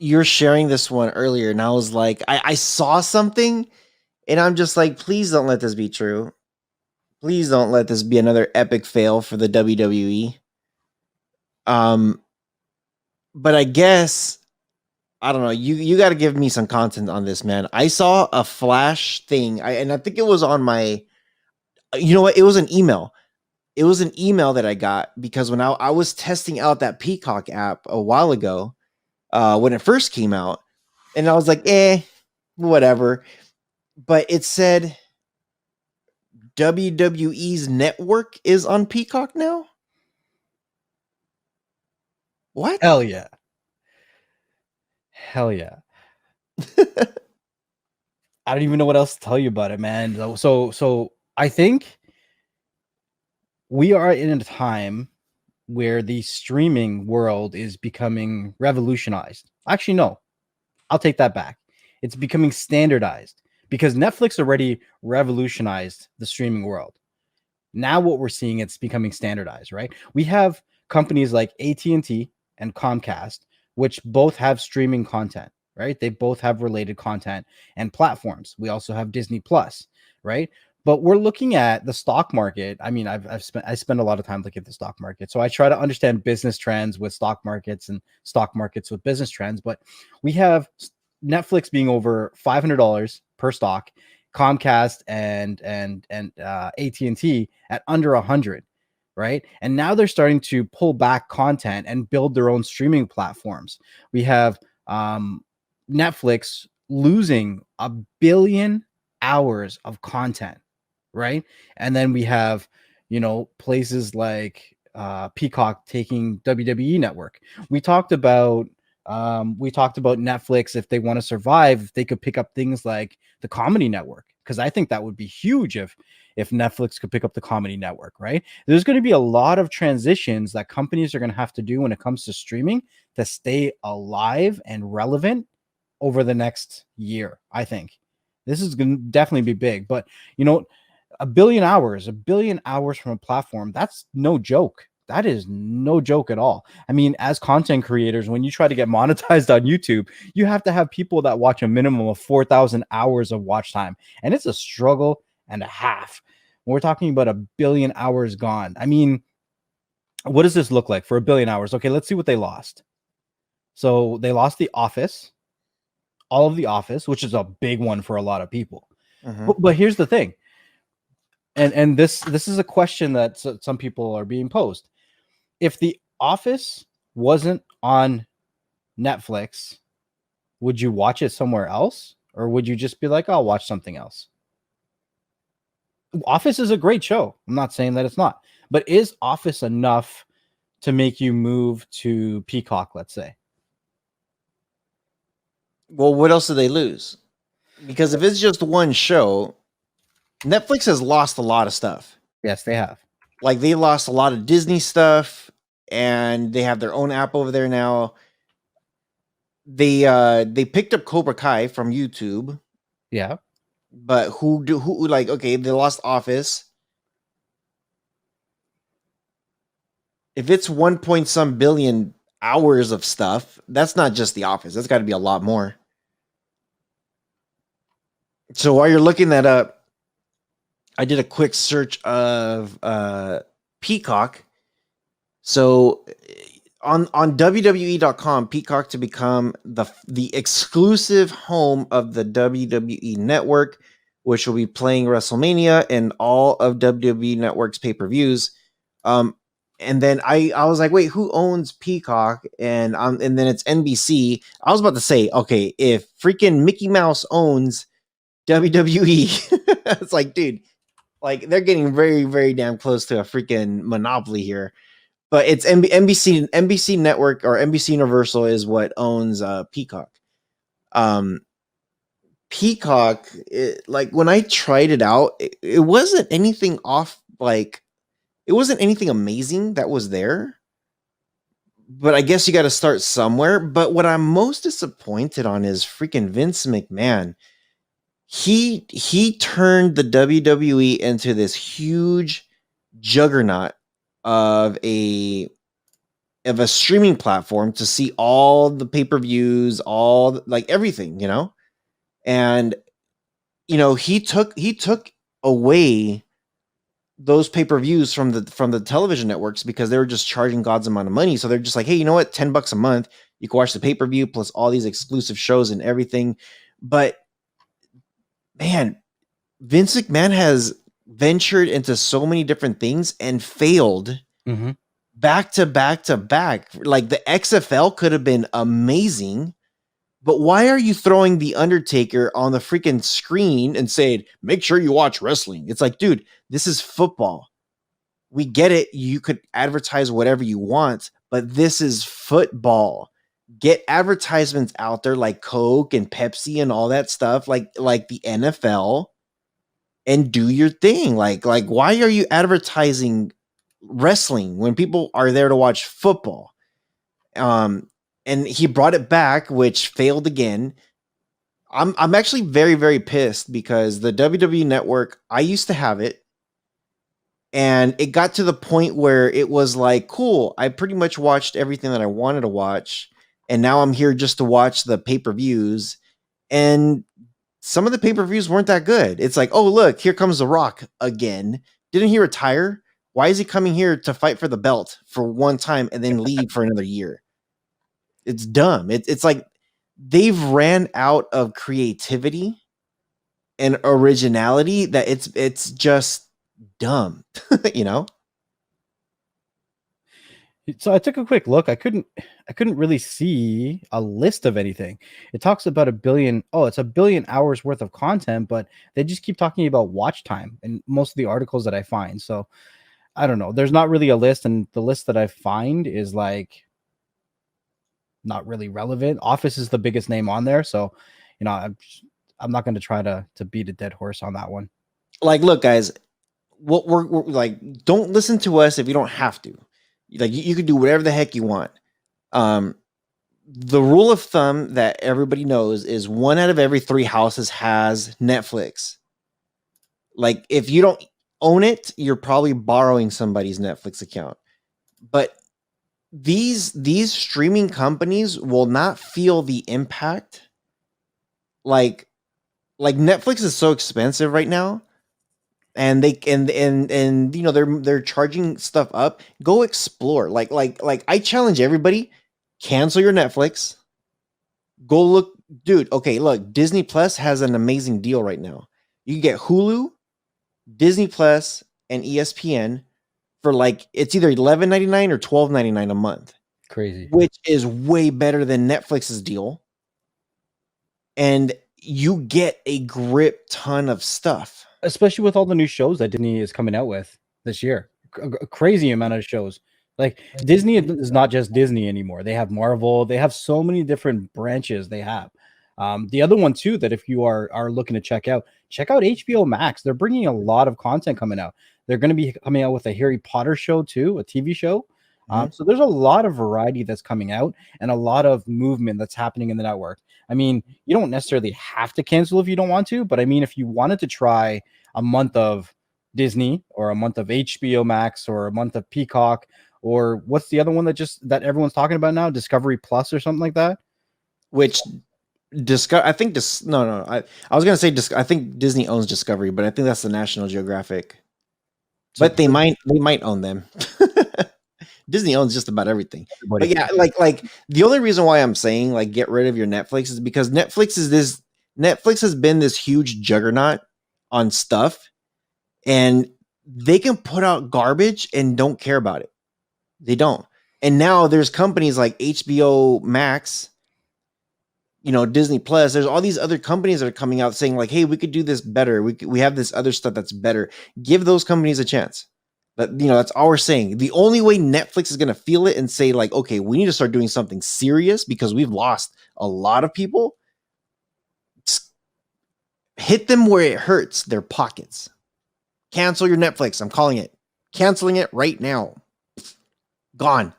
you're sharing this one earlier, and I was like, I saw something, and I'm just like, please don't let this be true. Please don't let this be another epic fail for the WWE. Um, but I guess I don't know. You got to give me some content on this, man. I saw a flash thing, and I think it was on my. You know what? It was an email. It was an email that I got because when I was testing out that Peacock app a while ago, when it first came out, and I was like, whatever. But it said WWE's network is on Peacock now. What? Hell yeah. Hell yeah. I don't even know what else to tell you about it, man. So I think we are in a time where the streaming world is becoming revolutionized. Actually, no, I'll take that back. It's becoming standardized because Netflix already revolutionized the streaming world. Now what we're seeing, it's becoming standardized, right? We have companies like AT&T and Comcast, which both have streaming content, right? They both have related content and platforms. We also have Disney Plus, right? But we're looking at the stock market. I mean, I spend a lot of time looking at the stock market. So I try to understand business trends with stock markets and stock markets with business trends. But we have Netflix being over $500 per stock, Comcast and AT&T at under 100, right? And now they're starting to pull back content and build their own streaming platforms. We have Netflix losing 1 billion hours of content, right? And then we have, places like Peacock taking WWE Network. We talked about Netflix. If they want to survive, if they could pick up things like the Comedy Network, because I think that would be huge if Netflix could pick up the Comedy Network, right? There's going to be a lot of transitions that companies are going to have to do when it comes to streaming to stay alive and relevant over the next year. I think this is going to definitely be big, but 1 billion hours from a platform, that's no joke. That is no joke at all. I mean, as content creators, when you try to get monetized on YouTube, you have to have people that watch a minimum of 4,000 hours of watch time. And it's a struggle and a half. When we're talking about 1 billion hours gone. I mean, what does this look like for 1 billion hours? Okay, let's see what they lost. So they lost The Office, all of The Office, which is a big one for a lot of people. But here's the thing. And this is a question that some people are being posed. If The Office wasn't on Netflix, would you watch it somewhere else? Or would you just be like, I'll watch something else? Office is a great show. I'm not saying that it's not. But is Office enough to make you move to Peacock, let's say? Well, what else do they lose? Because if it's just one show, Netflix has lost a lot of stuff. Yes, they have. Like they lost a lot of Disney stuff, and they have their own app over there now. They picked up Cobra Kai from YouTube. Yeah. But who like, okay, they lost Office. If it's 1 point some billion hours of stuff, that's not just The Office. That's got to be a lot more. So while you're looking that up, I did a quick search of Peacock. So on WWE.com, Peacock to become the exclusive home of the WWE Network, which will be playing WrestleMania and all of WWE Network's pay-per-views. And then I was like, wait, who owns Peacock? And then it's NBC. I was about to say, okay, if freaking Mickey Mouse owns WWE, it's like, dude, like they're getting very, very damn close to a freaking monopoly here. But it's NBC Network or NBC Universal is what owns Peacock. Peacock, like when I tried it out, it wasn't anything off. Like it wasn't anything amazing that was there. But I guess you got to start somewhere. But what I'm most disappointed on is freaking Vince McMahon. He turned the WWE into this huge juggernaut of a of a streaming platform to see all the pay-per-views, like everything, and he took away those pay-per-views from the television networks because they were just charging God's amount of money. So they're just like, hey, you know what? $10 a month, you can watch the pay-per-view plus all these exclusive shows and everything. But man, Vince McMahon has ventured into so many different things and failed back to back to back. Like the XFL could have been amazing, but why are you throwing the Undertaker on the freaking screen and saying, make sure you watch wrestling? It's like, dude, this is football. We get it. You could advertise whatever you want, but this is football. Get advertisements out there like Coke and Pepsi and all that stuff, like the NFL, and do your thing. Like why are you advertising wrestling when people are there to watch football? And he brought it back, which failed again. I'm actually very, very pissed because the WWE Network, I used to have it, and it got to the point where it was like, cool, I pretty much watched everything that I wanted to watch, and now I'm here just to watch the pay-per-views, and some of the pay-per-views weren't that good. It's like, oh, look, here comes The Rock again. Didn't he retire? Why is he coming here to fight for the belt for one time and then leave for another year? It's dumb. It's like they've ran out of creativity and originality that it's just dumb, you know? So I took a quick look. I couldn't really see a list of anything. It talks about 1 billion. Oh, it's 1 billion hours worth of content, but they just keep talking about watch time in most of the articles that I find. So I don't know. There's not really a list, and the list that I find is like not really relevant. Office is the biggest name on there, so I'm not going to try to beat a dead horse on that one. Like, look, guys, what we're like, don't listen to us if you don't have to. Like, you can do whatever the heck you want. The rule of thumb that everybody knows is 1 out of every 3 houses has Netflix. Like, if you don't own it, you're probably borrowing somebody's Netflix account. But these streaming companies will not feel the impact. Like Netflix is so expensive right now, and they and they're charging stuff up. Go explore. Like I challenge everybody, cancel your Netflix. Go look, dude. Okay, look, Disney Plus has an amazing deal right now. You can get Hulu, Disney Plus, and ESPN for like, it's either $11.99 or $12.99 a month. Crazy. Which is way better than Netflix's deal. And you get a grip ton of stuff. Especially with all the new shows that Disney is coming out with this year. A crazy amount of shows. Like, Disney is not just Disney anymore. They have Marvel. They have so many different branches they have. The other one too, that if you are looking to check out HBO Max. They're bringing a lot of content coming out. They're going to be coming out with a Harry Potter show too, a TV show. So there's a lot of variety that's coming out and a lot of movement that's happening in the network. I mean, you don't necessarily have to cancel if you don't want to, but I mean, if you wanted to try a month of Disney or a month of HBO Max or a month of Peacock, or what's the other one that everyone's talking about now, Discovery Plus or something like that? Which I think no. I was gonna say I think Disney owns Discovery, but I think that's the National Geographic. But they might own them. Disney owns just about everything. But yeah, like the only reason why I'm saying like get rid of your Netflix is because Netflix has been this huge juggernaut on stuff, and they can put out garbage and don't care about it. They don't. And now there's companies like HBO Max, Disney Plus. There's all these other companies that are coming out saying like, hey, we could do this better. We have this other stuff that's better. Give those companies a chance. But that's all we're saying. The only way Netflix is going to feel it and say like, okay, we need to start doing something serious because we've lost a lot of people. Hit them where it hurts, their pockets. Cancel your Netflix. I'm calling it. Canceling it right now. Gone.